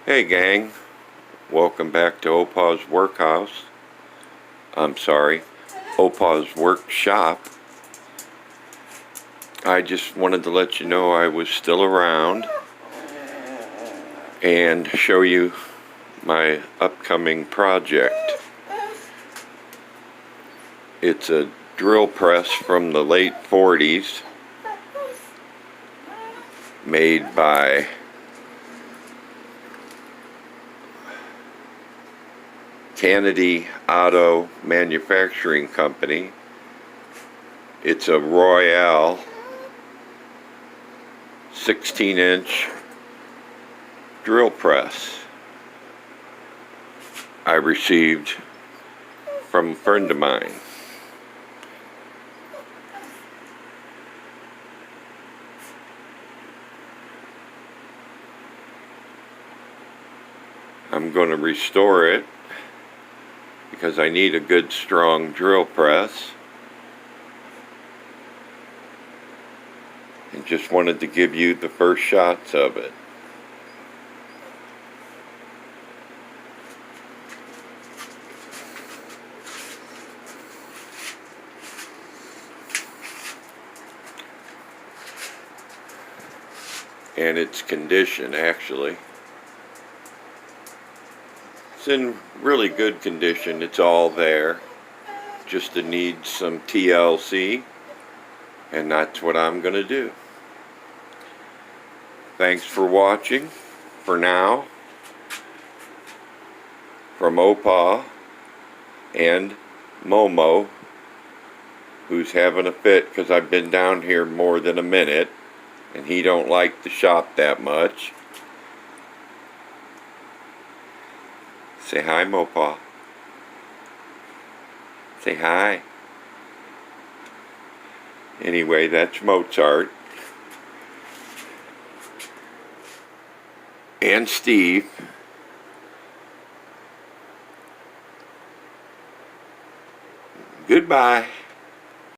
Hey gang, welcome back to Opa's Workhouse. Opa's Workshop. I just wanted to let you know I was still around and show you my upcoming project. It's a drill press from the late 40s made by Kennedy Auto Manufacturing Company. It's a Royale 16-inch drill press I received from a friend of mine. I'm going to restore it because I need a good strong drill press, and just wanted to give you the first shots of it. And its condition, actually, it's in really good condition. It's all there, just it needs some TLC, and that's what I'm going to do. Thanks for watching. For now, from Opa and Momo, who's having a fit because I've been down here more than a minute and he don't like the shop that much. Say hi, Mopa. Say hi. Anyway, that's Mozart. And Steve. Goodbye.